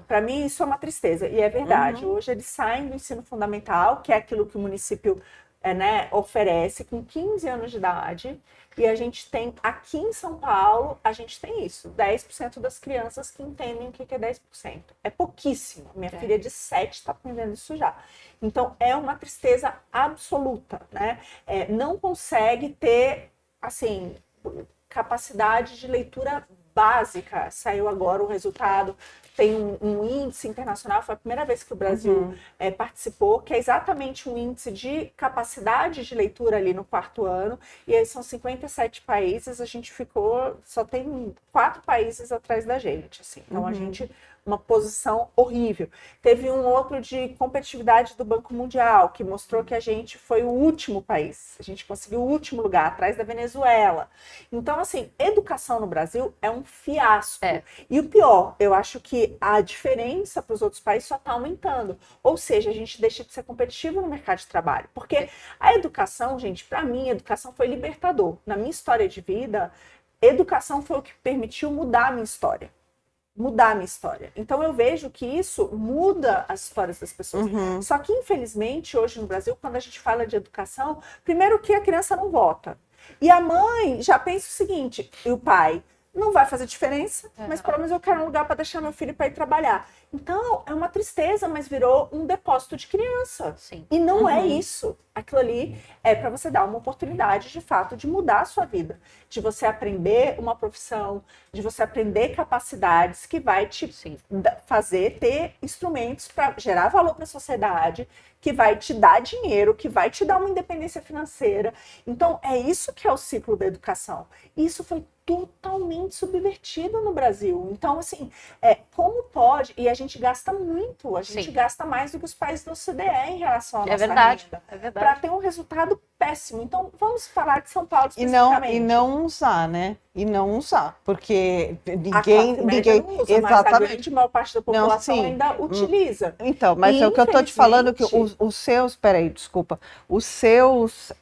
Para mim, isso é uma tristeza. E é verdade. Hoje eles saem do ensino fundamental, que é aquilo que o município oferece, com 15 anos de idade. E a gente tem, aqui em São Paulo, a gente tem isso. 10% das crianças que entendem o que é 10%. É pouquíssimo. Minha filha de 7 está aprendendo isso já. Então, é uma tristeza absoluta, né? Não consegue ter, assim, capacidade de leitura básica. Saiu agora o resultado, tem um índice internacional, foi a primeira vez que o Brasil participou, que é exatamente um índice de capacidade de leitura ali no 4º ano, e aí são 57 países, a gente ficou, só tem 4 países atrás da gente, assim. Então a gente, uma posição horrível. Teve um outro de competitividade do Banco Mundial, que mostrou que a gente foi o último país, a gente conseguiu o último lugar, atrás da Venezuela. Então, assim, educação no Brasil é um fiasco. E o pior, eu acho que a diferença para os outros países só está aumentando. Ou seja, a gente deixa de ser competitivo no mercado de trabalho. Porque a educação, gente, para mim, a educação foi libertador. Na minha história de vida, educação foi o que permitiu mudar a minha história. Então eu vejo que isso muda as histórias das pessoas. Só que, infelizmente, hoje no Brasil, quando a gente fala de educação, primeiro que a criança não vota. E a mãe já pensa o seguinte, e o pai, não vai fazer diferença, mas pelo menos eu quero um lugar para deixar meu filho para ir trabalhar. Então, é uma tristeza, mas virou um depósito de criança. Sim. E não é isso. Aquilo ali é para você dar uma oportunidade, de fato, de mudar a sua vida. De você aprender uma profissão, de você aprender capacidades que vai te fazer ter instrumentos para gerar valor para a sociedade, que vai te dar dinheiro, que vai te dar uma independência financeira. Então, é isso que é o ciclo da educação. Isso foi totalmente subvertido no Brasil. Então, assim, como pode? E a gente gasta muito, a gente gasta mais do que os países da OCDE em relação à nossa renda. É verdade. Para ter um resultado péssimo. Então, vamos falar de São Paulo especificamente. E não usar, né? E não usar, porque ninguém não usa, mas a grande maior parte da população não, ainda utiliza. Então, mas é o que eu tô te falando, que os seus, peraí, desculpa, os seus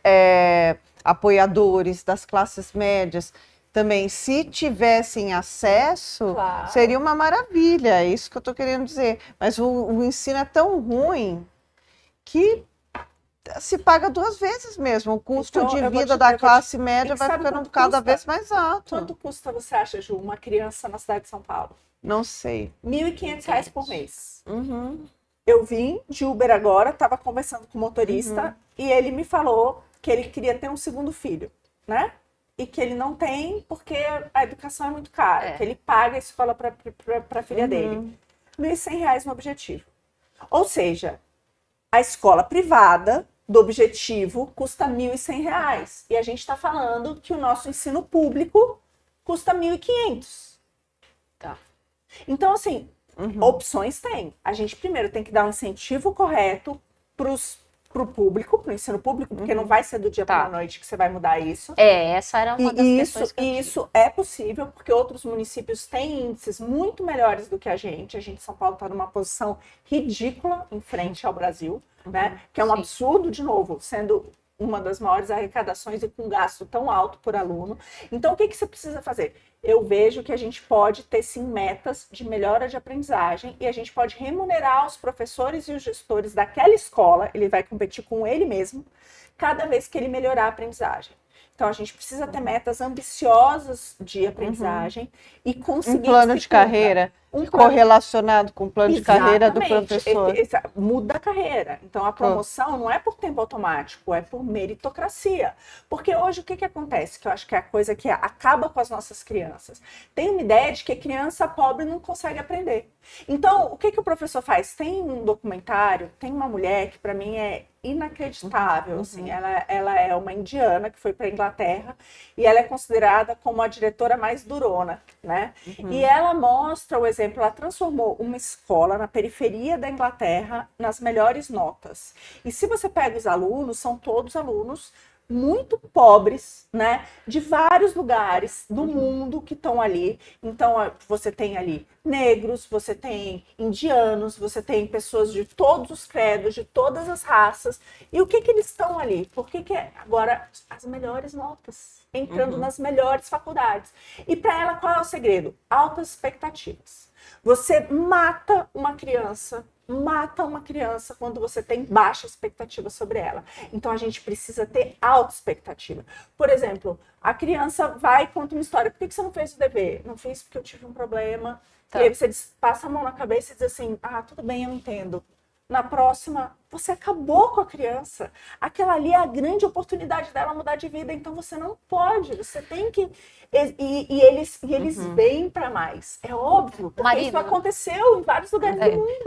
apoiadores das classes médias também, se tivessem acesso, seria uma maravilha, é isso que eu tô querendo dizer. Mas o ensino é tão ruim que se paga 2 vezes mesmo. O custo de vida da classe média vai ficando cada vez mais alto. Quanto custa, você acha, Ju, uma criança na cidade de São Paulo? Não sei. R$1.500 por mês. Eu vim de Uber agora, estava conversando com o motorista e ele me falou que ele queria ter um 2º filho, né? E que ele não tem porque a educação é muito cara, que ele paga a escola para a filha dele. R$1.100 no objetivo. Ou seja, a escola privada do objetivo custa R$1.100. E a gente está falando que o nosso ensino público custa R$1.500. Tá. Então, assim, opções tem. A gente primeiro tem que dar um incentivo correto pro público, pro ensino público, porque não vai ser do dia para a noite que você vai mudar isso. Essa era uma das questões que eu E isso é possível, porque outros municípios têm índices muito melhores do que a gente. São Paulo está numa posição ridícula em frente ao Brasil, né? Que é um absurdo, de novo, sendo uma das maiores arrecadações e com gasto tão alto por aluno. Então, o que você precisa fazer? Eu vejo que a gente pode ter, sim, metas de melhora de aprendizagem e a gente pode remunerar os professores e os gestores daquela escola, ele vai competir com ele mesmo, cada vez que ele melhorar a aprendizagem. Então, a gente precisa ter metas ambiciosas de aprendizagem e conseguir... Um plano de carreira correlacionado com o plano de carreira do professor. Muda a carreira. Então, a promoção não é por tempo automático, é por meritocracia. Porque hoje, o que acontece? Que eu acho que é a coisa que acaba com as nossas crianças. Tem uma ideia de que criança pobre não consegue aprender. Então, o que o professor faz? Tem um documentário, tem uma mulher que, para mim, é inacreditável, assim, ela é uma indiana que foi para a Inglaterra e ela é considerada como a diretora mais durona, né? E ela mostra o exemplo, ela transformou uma escola na periferia da Inglaterra nas melhores notas. E se você pega os alunos, são todos alunos muito pobres, né, de vários lugares do mundo que estão ali. Então, você tem ali negros, você tem indianos, você tem pessoas de todos os credos, de todas as raças. E o que eles estão ali? Por que agora as melhores notas? Entrando nas melhores faculdades. E para ela, qual é o segredo? Altas expectativas. Você mata uma criança quando você tem baixa expectativa sobre ela. Então a gente precisa ter alta expectativa. Por exemplo, a criança vai e conta uma história. Por que você não fez o dever? Não fiz porque eu tive um problema. Tá. E aí você passa a mão na cabeça e diz assim, tudo bem, eu entendo. Na próxima, você acabou com a criança. Aquela ali é a grande oportunidade dela mudar de vida. Então você não pode, você tem que... E eles vêm para mais. É óbvio, porque Marina, isso aconteceu em vários lugares do mundo.